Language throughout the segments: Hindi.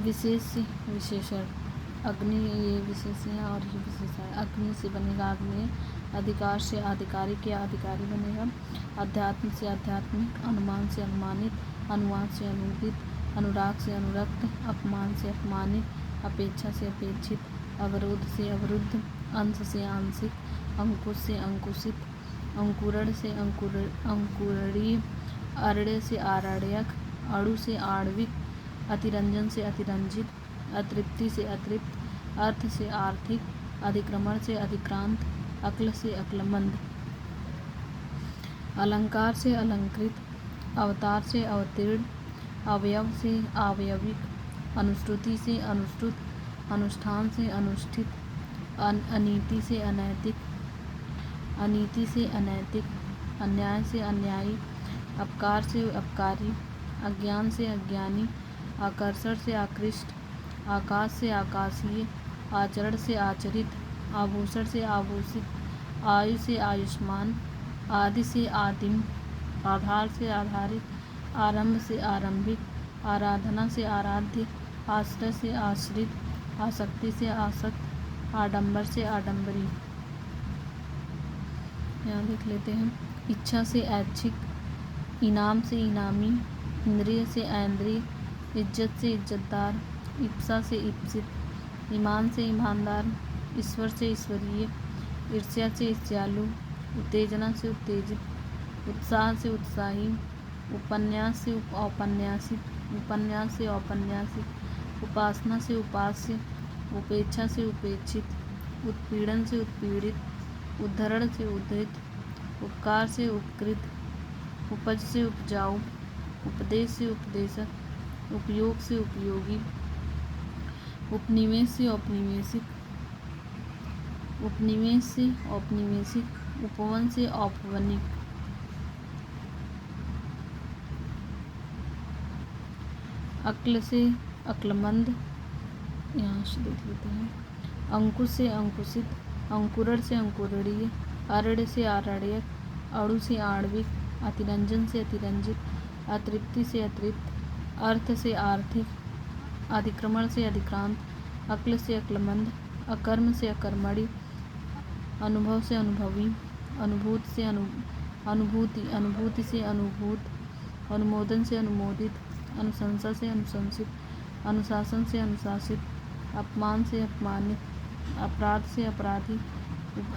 विशेष विशेषण अग्नि, ये विशेषण है और ये विशेषण है। अग्नि से बनेगा आग्नेय, अधिकार से आधिकारिक या अधिकारी बनेगा, अध्यात्म से आध्यात्मिक, अनुमान से अनुमानित, अनुवाद से अनुदित, अनुराग से अनुरक्त, अपमान से अपमानित, अपेक्षा से अपेक्षित, अवरोध से अवरुद्ध, अंश से आंशिक, अंकुश से अंकुशित, अंकुरण से अंकुरणीय, अरण्य से आरण्यक, अणु से आणविक, अतिरंजन से अतिरंजित, अतृप्ति से अतृप्त, अर्थ से आर्थिक, अधिक्रमण से अधिक्रांत, अक्ल से अक्लमंद, अलंकार से अलंकृत, अवतार से अवतीर्ण, अवयव से आवयविक, अनुश्रुति से अनुश्रुत, अनुष्ठान से अनुष्ठित, अनीति से अनैतिक, अनीति से अनैतिक, अन्याय से अन्यायी, अपकार से अपकारी, अज्ञान से अज्ञानी, आकर्षण से आकृष्ट, आकाश से आकाशीय, आचरण से आचरित, आभूषण से आभूषित, आयु से आयुष्मान, आदि से आदिम, आधार से आधारित, आरंभ से आरंभिक, आराधना से आराध्य, आश्रय से आश्रित, आसक्ति से आसक्त, आडंबर से आडंबरी। यहाँ देख लेते हैं। इच्छा से ऐच्छिक, इनाम से इनामी, इंद्रिय से ऐन्द्रिय, इज्जत से इज्जतदार, इप्सा से इप्सित, ईमान से ईमानदार, ईश्वर से ईश्वरीय, ईर्ष्या से ईर्ष्यालु, उत्तेजना से उत्तेजित, उत्साह से उत्साही, उपन्यास से औपन्यासिक, उपन्यास से औपन्यासिक, उपासना से उपास्य, उपेक्षा से उपेक्षित, उत्पीड़न से उत्पीड़ित, उद्धरण से उद्धृत, उपकार से उपकृत, उपज से उपजाऊ, उपदेश से उपदेशक, उपयोग से उपयोगी, उपनिवेश से औपनिवेशिक, उपनिवेश से औपनिवेशिक, उपवन से औपवनिक। अक्ल से अक्लमंद, यहाँ से देख लेते हैं। अंकुश से अंकुशित, अंकुरण से अंकुरणीय, अरण्य से आरण्यक, अणु से आणविक, अतिरंजन से अतिरंजित, अतृप्ति से अतृप्त, अर्थ से आर्थिक, अधिक्रमण से अधिक्रांत, अक्ल से अक्लमंद, अकर्म से अकर्मणि, अनुभव से अनुभवी, अनुभूत से अनुभूति, अनुभूति से अनुभूत, अनुमोदन से अनुमोदित, अनुशंसा से अनुशंसित, अनुशासन से अनुशासित, अपमान से अपमानित, अपराध से अपराधी,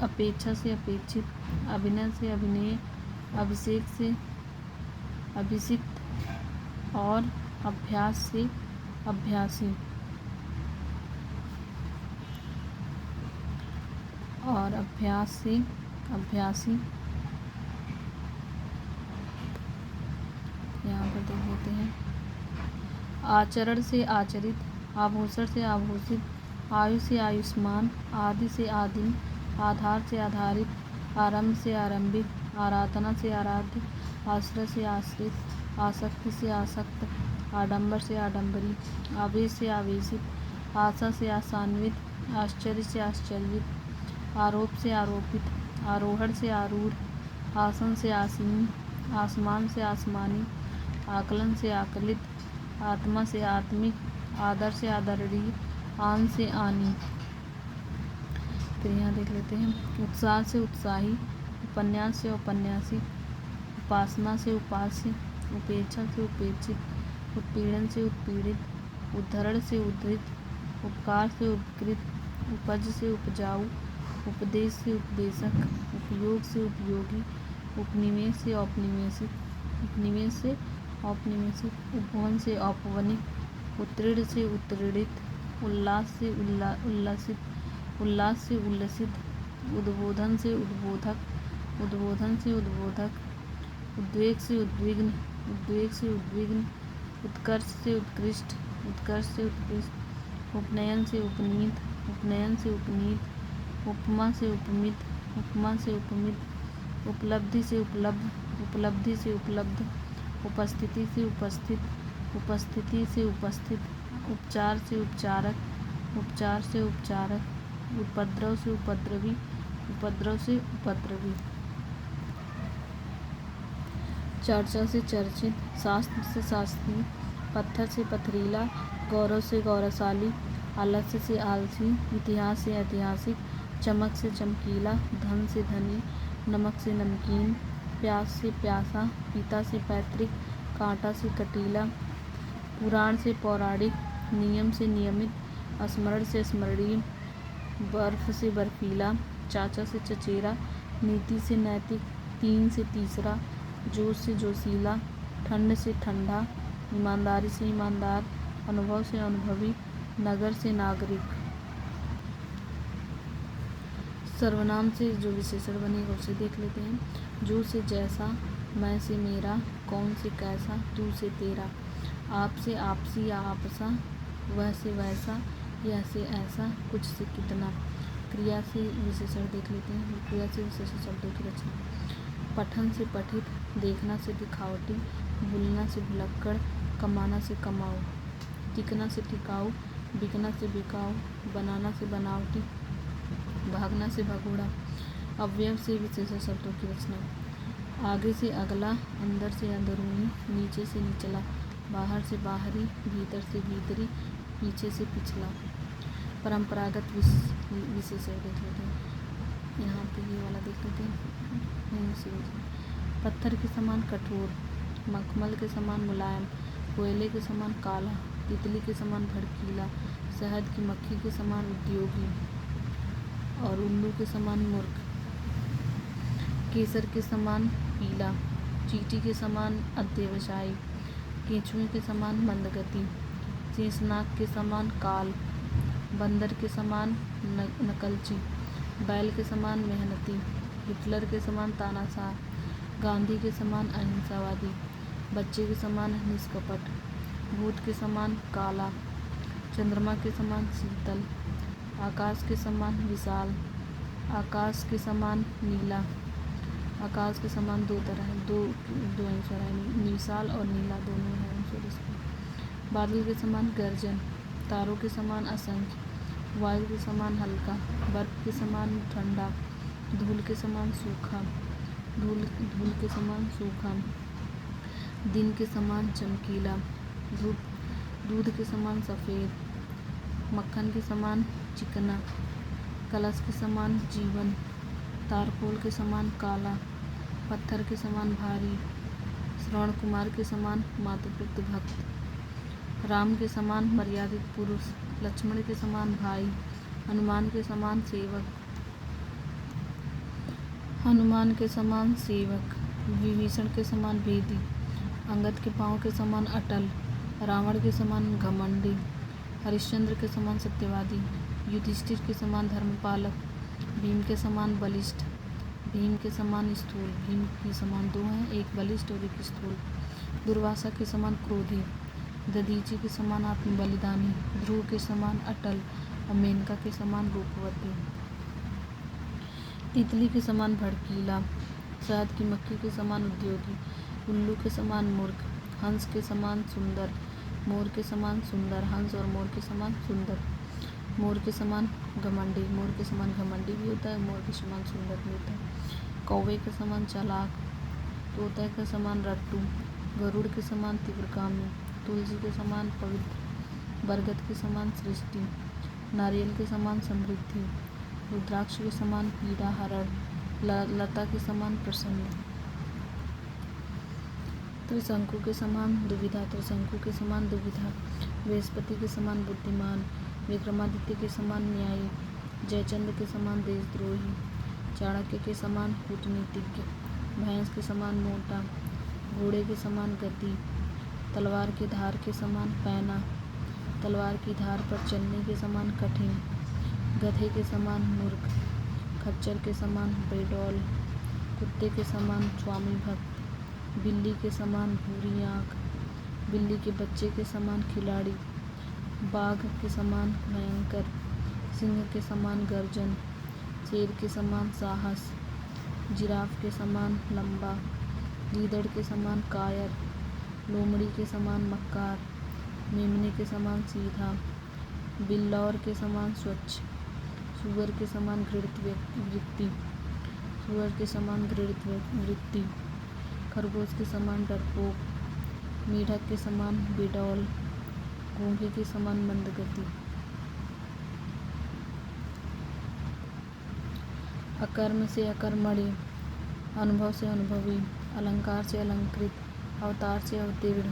अपेक्षा से अपेक्षित, अभिनय से अभिनेय, अभिषेक से अभिषिक्त और अभ्यास से अभ्यासी। और अभ्यास से अभ्यासी। यहाँ पर देख लेते हैं। आचरण से आचरित, आभूषण से आभूषित, आयु से आयुष्मान, आदि से आदिम, आधार से आधारित, आरंभ से आरंभिक, आराधना से आराध्य, आश्रय से आश्रित, आसक्ति से आसक्त, आडंबर से आडंबरी, आवेश से आवेशित, आशा से आशान्वित, आश्चर्य से आश्चर्यित, आरोप से आरोपित, आरोहण से आरूढ़, आसन से आसीन, आसमान से आसमानी, आकलन से आकलित, आत्मा से आत्मिक, आदर से आदरणीय, आन से आनी। फिर यहाँ देख लेते हैं। उत्साह से उत्साही, उपन्यास से औपन्यासिक, उपासना से उपास्य, उपेक्षा से उपेक्षित, उत्पीड़न से उत्पीड़ित, उद्धरण से उद्धृत, उपकार से उपकृत, उपज से उपजाऊ, उपदेश से उपदेशक, उपयोग से उपयोगी, उपनिवेश से औपनिवेशिक, उपनिवेश से औपनिवेशिक, उपवन से औपवनिक, उत्तीर्ण से उत्तीर्णित, उल्लास से उल्लासित, उल्लास से उल्लसित, उद्बोधन से उद्बोधक, उद्बोधन से उद्बोधक, उद्वेग से उद्विग्न, उद्वेग से उद्विग्न, उत्कर्ष से उत्कृष्ट, उत्कर्ष से उत्कृष्ट, उपनयन से उपनीत, उपनयन से उपनीत, उपमा से उपमित, उपमा से उपमित, उपलब्धि से उपलब्ध, उपलब्धि से उपलब्ध, उपस्थिति से उपस्थित, उपस्थिति से उपस्थित, उपचार से उपचारक, उपचार से उपचारक, उपद्रव से उपद्रवी, उपद्रव से उपद्रवी, चर्चा से चर्चित, शास्त्र से शास्त्रीय, पत्थर से पथरीला, गौरव से गौरवशाली, आलस्य से आलसी, इतिहास से ऐतिहासिक, चमक से चमकीला, धन से धनी, नमक से नमकीन, प्यास से प्यासा, पिता से पैतृक, कांटा से कटीला, पुराण से पौराणिक, नियम से नियमित, स्मरण से स्मरणीय, बर्फ से बर्फीला, चाचा से चचेरा, नीति से नैतिक, तीन से तीसरा, जोश से जोशीला, ठंड से ठंडा, ईमानदारी से ईमानदार, अनुभव से अनुभवी, नगर से नागरिक। सर्वनाम से जो विशेषण बनेगा उसे देख लेते हैं। जो से जैसा, मैं से मेरा, कौन से कैसा, तू से तेरा, आप से आपसी या आपसा, वह से वैसा, यह से ऐसा, कुछ से कितना। क्रिया से विशेषण देख लेते हैं। क्रिया से विशेषण शब्दों की रचना। पठन से पठित, देखना से दिखावटी, भूलना से भुलक्कड़, कमाना से कमाऊ, टिकना से टिकाऊ, बिकना से बिकाऊ, बनाना से बनावटी, भागना से भगोड़ा। अवयव से विशेषण शब्दों की रचना। आगे से अगला, अंदर से अंदरूनी, नीचे से निचला, बाहर से बाहरी, भीतर से भीतरी, पीछे से पिछला। परंपरागत विशेषण देख लेते हैं। यहाँ पे ये वाला देख लेते हैं। पत्थर के समान कठोर, मखमल के समान मुलायम, कोयले के समान काला, तितली के समान भड़कीला, शहद की मक्खी के समान उद्योगी और उल्लू के समान मूर्ख, केसर के समान पीला, चींटी के समान अध्यवसायी, केंचुए के समान मंदगति, शेषनाग के समान काल, बंदर के समान नकलची, बैल के समान मेहनती, हिटलर के समान तानाशाह, गांधी के समान अहिंसावादी, बच्चे के समान निष्कपट, भूत के समान काला, चंद्रमा के समान शीतल, आकाश के समान विशाल, आकाश के समान नीला। आकाश के समान दो तरह है, दो आंसर है, विशाल और नीला दोनों है आंसर इसमें। बादल के समान गर्जन, तारों के समान असंख्य, वायु के समान हल्का, बर्फ के समान ठंडा, धूल के समान सूखा, धूल के समान सूखा, दिन के समान चमकीला, दूध के समान सफ़ेद, मक्खन के समान चिकना, कलश के समान जीवन, तारकोल के समान काला, पत्थर के समान भारी, श्रवण कुमार के समान मातृप्रीत भक्त, राम के समान मर्यादित पुरुष, लक्ष्मण के समान भाई, हनुमान के समान सेवक, हनुमान के समान सेवक, विभीषण के समान भेदी, अंगद के पाँव के समान अटल, रावण के समान घमंडी, हरिश्चंद्र के समान सत्यवादी, युधिष्ठिर के समान धर्मपालक, भीम के समान बलिष्ठ, भीम के समान स्थूल, भीम के समान दो हैं, एक बलिष्ठ और एक स्थूल, दुर्वासा के समान क्रोधी, दधीची के समान आत्म बलिदानी, ध्रुव के समान अटल और मेनका के समान रूपवती, तितली के समान भड़कीला, शहद की मक्खी के समान उद्योगी, उल्लू के समान मूर्ख, हंस के समान सुंदर, मोर के समान सुंदर, हंस और मोर के समान सुंदर, मोर के समान घमंडी, मोर के समान घमंडी भी होता है, मोर के समान सुंदर भी होता है, कौवे के समान चालाक, तोता के समान रट्टू, गरुड़ के समान तीव्रकामी, तुलसी के समान पवित्र, बरगद के समान सृष्टि, नारियल के समान समृद्धि, रुद्राक्ष के समान पीड़ा हरण, लता के समान प्रसन्न, त्रिशंकु के समान दुविधा, त्रिशंकु के समान दुविधा, बृहस्पति के समान बुद्धिमान, विक्रमादित्य के समान न्यायी, जयचंद्र के समान देशद्रोही, चाणक्य के समान कूटनीतिज्ञ, भैंस के समान मोटा, घोड़े के समान गति, तलवार की धार के समान पैना, तलवार की धार पर चलने के समान कठिन, गधे के समान मूर्ख, खच्चर के समान बेडौल, कुत्ते के समान स्वामी भक्त, बिल्ली के समान भूरी आँख, बिल्ली के बच्चे के समान खिलाड़ी, बाघ के समान भयंकर, सिंह के समान गर्जन, शेर के समान साहस, जिराफ के समान लंबा, गीदड़ के समान कायर, लोमड़ी के समान मक्कार, मेमने के समान सीधा, बिल्लौर के समान स्वच्छ, सुअर के समान घृणित वृत्ति, सुअर के समान घृणित वृत्ति, खरगोश के समान डरपोक, मेढक के समान बेडौल, घोंघे के समान मंद गति। अकर्म से अकर्मण्य, अनुभव से अनुभवी, अलंकार से अलंकृत, अवतार से अवतीर्ण,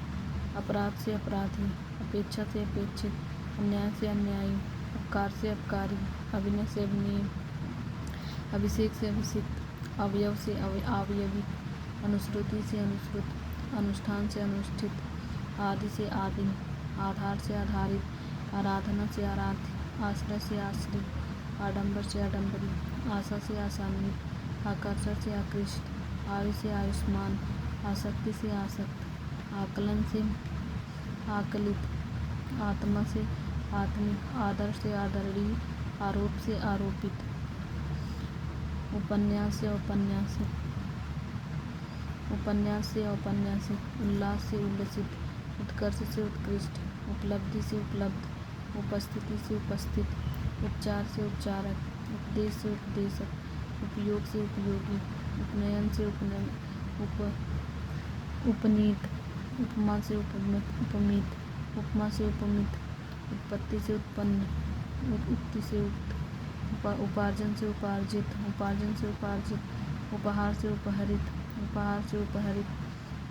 अपराध से अपराधी, अपेक्षा से अपेक्षित, अन्याय से अन्यायी, उपकार से अपकारी, अभिनय से अभिनय, अभिषेक से अभिषिक्त, अवयव से अवयवी, अनुश्रुति से अनुश्रुत, अनुष्ठान से अनुष्ठित, आदि से आदि, आधार से आधारित, आराधना से आराध्य, आश्रय से आश्रित, आडंबर से आडंबरी, आशा से आशान्वित, आकर्षण से आकृष्ट, आयु से आयुष्मान, आसक्ति से आसक्त, आकलन से आकलित, आत्मा से आत्मिक, आदर से आदरणीय, आरोप से आरोपित, उपन्यास से औपन्यासिक, उपन्यास से औपन्यासिक, उल्लास से उल्लसित, उत्कर्ष से उत्कृष्ट, उपलब्धि से उपलब्ध, उपस्थिति से उपस्थित, उपचार से उपचारक, उपदेश से उपदेशक, उपयोग से उपयोगी, उपनयन से उपनीत, उपमा से उपमित, उपमा से उपमित, उत्पत्ति से उत्पन्न, उक्ति से उक्त, उपार्जन से उपार्जित, उपार्जन से उपार्जित, उपहार से उपहरित, उपहार से उपहरित,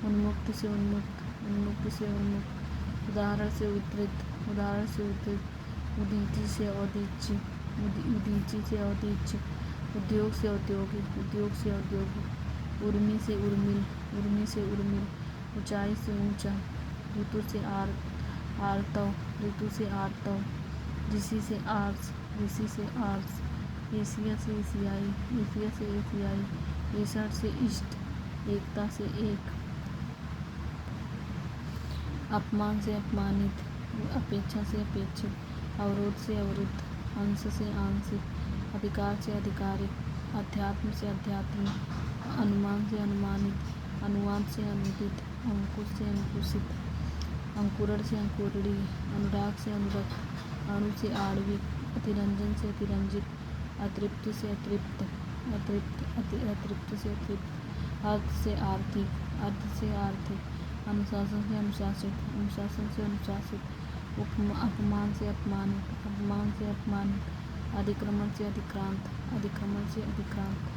उन्मुक्ति से उन्मुक्त, उन्मुक्ति से उन्मुक्त, उदाहरण से उद्धृत, उदाहरण से उद्धृत, उदीची से औदीच्य, उदीची से औदीच्य, उद्योग से औद्योगिक, उद्योग से औद्योगिक, उर्मी से उर्मिल, उर्मी से उर्मिल, ऊंचाई से ऊंचा, ऋतु से आर्तव, ऋतु से आर्तव, ऋषि से आर्स, ऋषि से आर्स, एशिया से एशियाई, एशिया से एशियाई, ईश्वर से इष्ट, एकता से एक, अपमान से अपमानित, अपेक्षा से अपेक्षित, अवरोध से अवरुद्ध, अंश से आंशिक, अधिकार से आधिकारिक, अध्यात्म से आध्यात्मिक, अनुमान से अनुमानित, अनुवाद से अनुदित, अंकुश से अंकुशित, अंकुरण से अंकुरणीय, अनुराग से अनुरक्त, अणु से आणविक, अतिरंजन से अतिरंजित, अतृप्त से अतृप्त, अतृप्त से अतृप्त, अर्थ से आर्थिक, अर्थ से आर्थिक, अनुशासन से अनुशासित, अनुशासन से अनुशासित, अपमान से अपमानित, अपमान से अपमानित, अधिक्रमण से अधिक्रांत, अधिक्रमण से अधिक्रांत,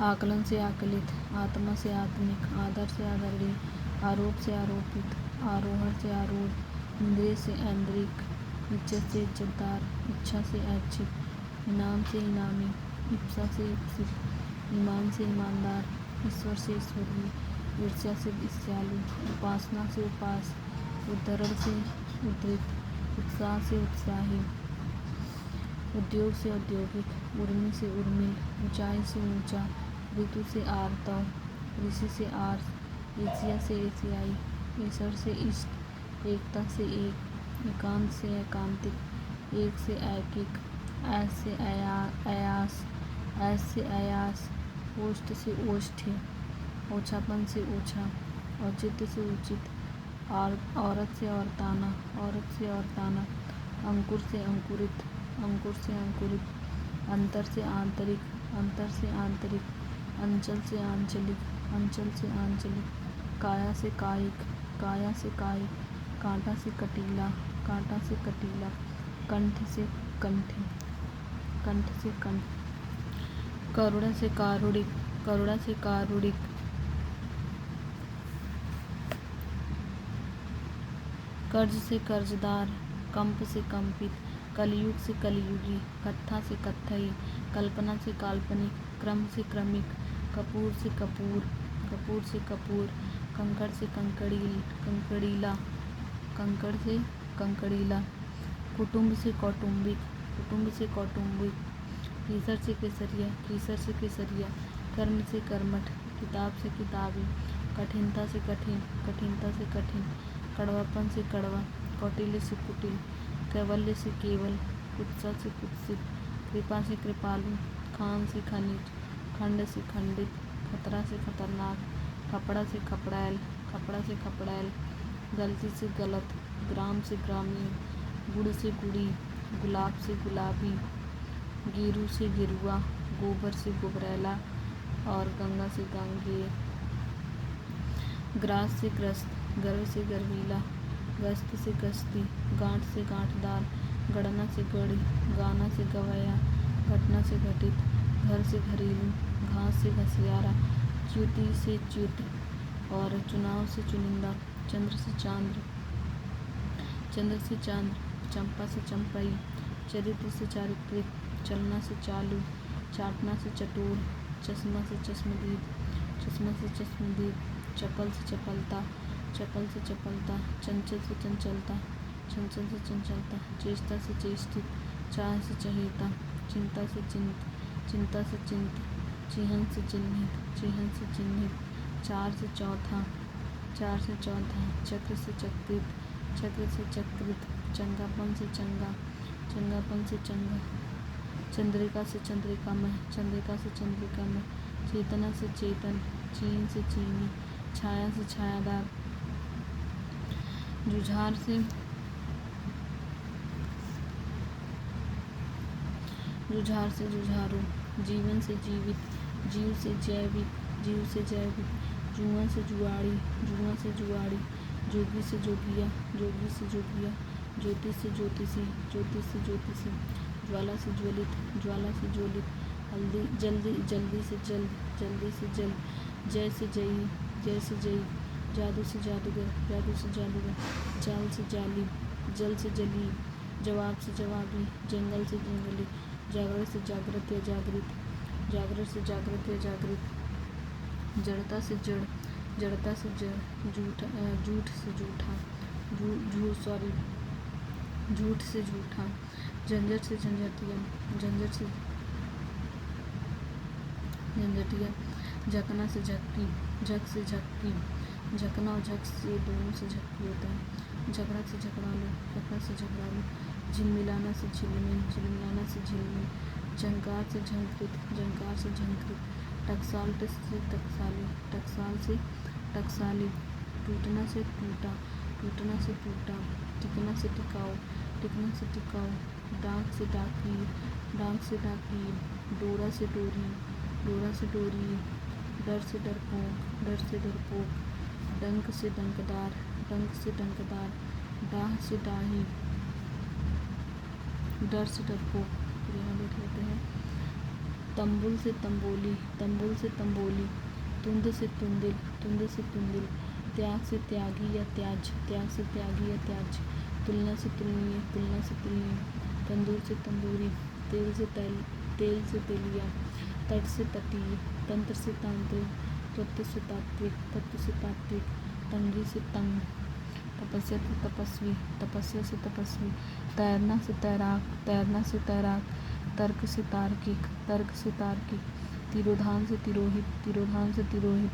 आकलन से आकलित, आत्मा से आत्मिक, आदर से आदरणीय, आरोप से आरोपित, आरोहण से आरूढ़, इंद्रिय से ऐन्द्रिक, इज्जत से इज्जतदार, इच्छा से ऐच्छिक, इनाम से इनामी, इप्सा से इप्सित, ईमान से ईमानदार, ईश्वर से ईश्वरीय, ईर्ष्या से ईर्ष्यालु, उपासना से उपास, उद्धरण से उद्धृत, उत्साह से उत्साही, उद्योग से औद्योगिक, उर्मी से उर्मिल, ऊंचाई से ऊंचा, ऋतु से आर्तव, ऋषि से आर्स, एशिया से एशियाई, ईश्वर से इष्ट, एकता से एक, एकांत से एकांतिक, एक से ऐकिक, ऐस से अयास, ऐस से अयास, ओष्ठ से ओष्ठ्य, ओछापन से ओछा, औचित्य से उचित, औरत से औरताना, औरत से औरताना, अंकुर से अंकुरित, अंकुर से अंकुरित, अंतर से आंतरिक, अंतर से आंतरिक, अंचल से आंचलिक, अंचल से आंचलिक, काया से कायिक, काया से कायिक, कांटा से कटीला, कांटा से कटीला, कंठ से कंठी, कंठ से कंठ, करुणा से कारुणिक, करुणा से कारुणिक, कर्ज से कर्जदार, कंप से कंपित, कलयुग से कलयुगी, कत्था से कत्थई, कल्पना से काल्पनिक, क्रम से क्रमिक, कपूर से कपूर, कपूर से कपूर, कंकड़ से कंकड़ीला, कंकड़ से कंकड़ीला, कुटुंब से कौटुंबिक, कुटुंब से कौटुंबिक, कीसर से केसरिया, कीसर से केसरिया, कर्म से कर्मठ, किताब से किताबी, कठिनता से कठिन, कठिनता से कठिन, कड़वापन से कड़वा, कौटिल्य से कुटिल, कैवल्य से केवल, कुत्सा से कुत्सित, कृपा से कृपालु, खान से खनिज, खंड से खंडित, खतरा से खतरनाक, कपड़ा से कपड़ैल, कपड़ा से कपड़ैल, गलती से गलत, ग्राम से ग्रामीण, गुड़ से गुड़ी, गुलाब से गुलाबी, गिरु से गिरुआ, गोबर से गोबरैला और गंगा से गंगेय, ग्रास से ग्रस्त, गर्व से गर्वीला, गश्त से गश्ती, गांठ से गांठदार, गणना से गढ़ी, गाना से गवैया, घटना से घटित, घर से घरेलू, घास से घसियारा, च्युति से च्युत और चुनाव से चुनिंदा, चंद्र से चांद्र, चंद्र से चांद्र, चंपा से चंपई, चरित्र से चारित्रिक, चलना से चालू, चाटना से चटोर, चश्मा से चश्मदीद, चश्मा से चश्मदीद, चपल से चपलता, चपल से चपलता, चंचल से चंचलता, चंचल से चंचलता, चेष्टा से चेष्टित, चाह से चहेता, चिंता से चिंत, चिंता से चिंत, चिहन से चिन्हित, चिहन से चिन्हित, चार से चौथा, चार से चौथा, चक्र से चक्रित, चक्र से चक्रित, चंगापन से चंगा, चंगापन से चंगा, चंद्रिका से चंद्रिका में, चंद्रिका से चंद्रिका में, चेतना से चेतन, चीन से चीनी, छाया से छायादार, जुझार से जुझारू, जीवन से जीवित, जीव से जैविक, जीव से जैविक, जुआ से जुआड़ी, जुआ से जुआड़ी, जोगी से जोगिया, जोगी से जोगिया, ज्योति से ज्योतिषी, ज्योति से ज्योतिषी, ज्वाला से ज्वलित, ज्वाला से ज्वलित, हल्दी जल्दी, जल्दी से जल्द, जल्दी से जल्द, जय से जयी, जय से जयी, जादू से जादूगर, जादू से जादूगर, जाल से जाली, जल से जली, जवाब से जवाबी, जंगल से जंगली, जागृत से जागृत या जागृत, जागृत से जागृत या जागृत, जड़ता से जड़, जड़ता से जड़, झूठ से झूठा, झूठ से झूठा, झंझट से झंझटिया, झंझट से झंझटिया, झकना से झक्की, झक से झक्की, झकना और झक से दोनों से झक्की होता है, झगड़ा से झगड़ालू, झगड़ा से झगड़ालू, झिलमिलाना से झिलमिल, झिलमिलाना से झिलमिल, झंकार से झंकृत, झंकार से झंकृत, टकसाल से टकसाली, टकसाल से टकसाली, टूटना से टूटा, टूटना से टूटा, टिकना से टिकाऊ, टिकना से टिकाऊ, डाक से डाकी, डाक से डाकी, डोरा से डोरी, डोरा से डोरी, डर से डरपोक, डर से डरपोक, डंक से डंकदार, डंक से डंकदार, डाह से डाही, डर से डरपोक। यहाँ देख लेते हैं, तंबुल से तंबोली, तंबुल से तंबोली, तुंद से तुंदिल, तुंद से तुंदिल, त्याग से त्यागी या त्याज, त्याग से त्यागी या त्याज, तुलना से तुलनीय, तुलना से तुलनीय, तंदूर से तंदूरी, तेल से तेल से तेलिया, तट से तटीय, तंत्र से तांत्रिक, तत्व से तात्विक, तत्व से तात्विक, तंगी से तंग, तपस्या से तपस्वी, तपस्या से तपस्वी, तैरना से तैराक, तैरना से तैराक, तर्क से तार्किक, तर्क से तार्किक, तिरोधान से तिरोहित, तिरोधान से तिरोहित,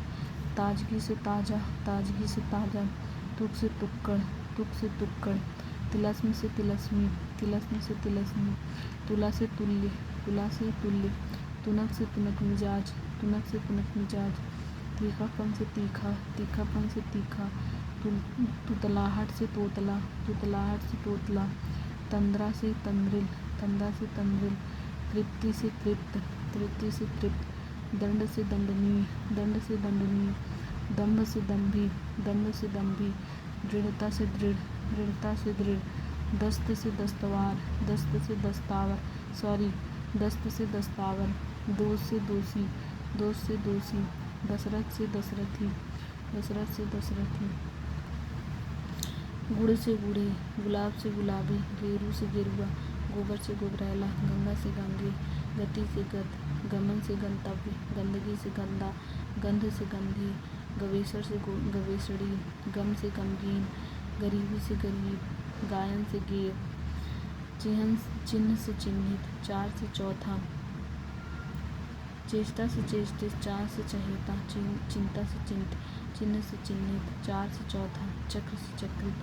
ताजगी से ताजा, ताजगी से ताजा, तुक से तुक्कड़, तुक से तुक्कड़, तिलस्म से तिलस्मी, तिलस्म से तिलस्मी, तुला से तुल्य, तुला से तुल्य, तुनक से तुनक मिजाज, तुनक से तुनक मिजाज, तीखापन से तीखा, तीखापन से तीखा, तुतलाहट से तोतला, तुतलाहट से तोतला, तंद्रा से तंद्रिल, तंद्रा से तंद्रिल, तृप्ति से तृप्त, तृप्ति से तृप्त, दंड से दंडनीय, दंड से दंडनीय, दंभ से दंभी, दंभ से दंभी, दृढ़ता से दृढ़, दृढ़ता से दृढ़, दस्त से दस्तवार, दस्त से दस्तावर, दस्त से दस्तावर, दोष से दोषी, दोष से दोषी, दशरथ से दशरथी, दशरथ से दशरथी, गुड़ से गुड़े, गुलाब से गुलाबी, गेरू से गेरुआ, गोबर से गोबरैला, गंगा से गंगे, गति से गत, गमन से गंतव्य, गंदगी से गंदा, गंध से गंधी, गवेषण से गवेषणी, गम से गमगीन, गरीबी से गरीब, गायन से गेय, चिन्ह से चिन्हित, चार से चौथा, चेष्टा से चेष्टित, चार से चहेता, चिंता से चिंत, चिन्ह से चिन्हित, चार से चौथा, चक्र से चक्रित,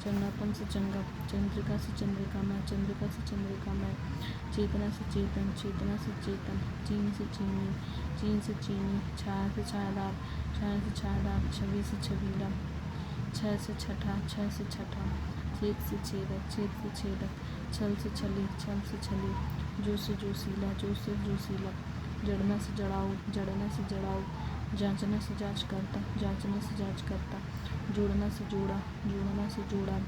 चंगापन से चंगप, चंद्रिका से चंद्रिकामय, चंद्रिका से चंद्रिकामय, चेतना से चेतन, चेतना से चेतन, चीन से चीनी, चीन से चीनी, छाया से छायादार, छाया से छायादार, छवि से छबीला, छह से छठा, छह से छठा, छेद से छेदक, छेद से छेदक, छल से छली, छल से छली, जो से जोशीला, जो से जोशीला, जड़ना से जड़ाऊ, जड़ना से जड़ाऊ, जांचना से जांच करता, जांचना से जांच करता, जोड़ना से जोड़ा, जोड़ना से जोड़ा,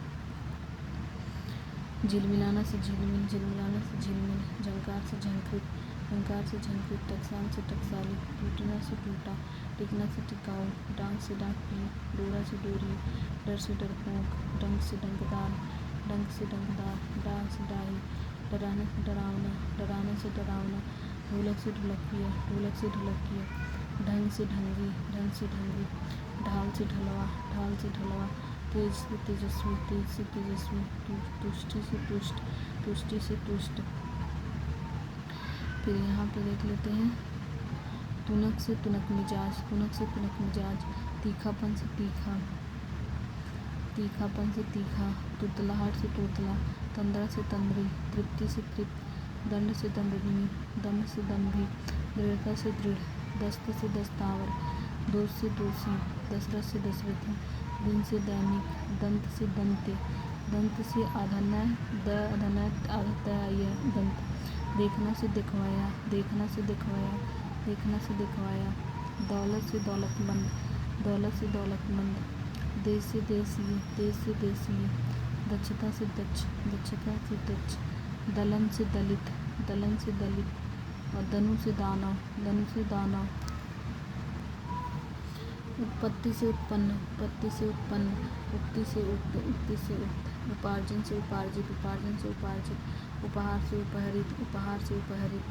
झिलमिलाना से झिलमिल, झिलमिलाना से झिलमिल, झंकार से झंकृत, झंकार से झंकृत, टकसान से टकसाली, टूटना से टूटा, टिकना से टिकाऊ, डांग से डाकिया, डोरा से डोरी, डर से डरपोक, डंक से डंकदार, डंक से डंकदार, डाह से डाही, डराना से डरावना, डराना से डरावना, ढोलक से ढोलकिया, ढोलक से ढोलकिया, ढंग से ढंगी, ढंग से ढंगी, ढाल से ढलवा, ढाल से ढलवा, तेज से तेजस्वी, तेज से तेजस्वी, तुष्टि से तुष्ट, तुष्टि से तुष्ट। फिर यहाँ पे देख लेते हैं तुनक से तुनक मिजाज, तुनक से तुनक मिजाज, तीखापन से तीखा, तीखापन से तीखा, तुतलाहट से तोतला, तंद्रा से तंद्री, तृप्ति से तृप्त, दंड से दंडनी, दंड से दंभी, दृढ़ता से दृढ़, दस्त से दस्तावर, दोष से दोषी, दशरथ से दशरथी, दिन से दैनिक, दंत से दंते, दंत से आधन्य, अधन्य आधत्य दंत, देखना से दिखवाया, देखना से दिखवाया, देखना से दिखवाया, दौलत से दौलतमंद, दौलत से दौलतमंद, देश से देशीय, देश से देशीय, दक्षता से दक्ष, दक्षता से दक्ष, दलन से दलित, दलन से दलित, और धनु से दानव, धनु से दानव, उत्पत्ति से उत्पन्न, उत्पत्ति से उत्पन्न, उक्ति से उक्त, उक्ति से उक्त, उपार्जन से उपार्जित, उपार्जन से उपार्जित, उपहार से उपहरित, उपहार से उपहरित,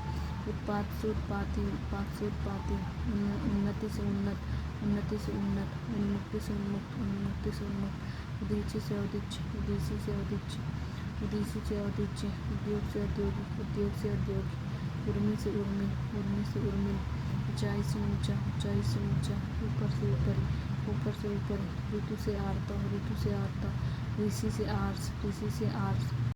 उत्पात से उत्पाती, उत्पात से उत्पाती, उन्नति से उन्नत, उन्नति से उन्नत, उन्मुक्ति से उन्मुक्त, उन्मुक्ति से उन्मुक्त, उदीच्य से औदिच्य, उदीसी से औदिच्य, उदीसी से औदिच्य, उद्योग से औद्योगिक, उद्योग से औद्योगिक, उर्मी से उर्मिल, उर्मी से उर्मिल, ऊंचाई से ऊंचा, ऊंचाई से ऊंचा, ऊपर से ऊपरी, ऊपर से ऊपरी, ऋतु से आर्ता, ऋतु से आर्ता, ऋषि से आर्स, ऋषि से आर्स,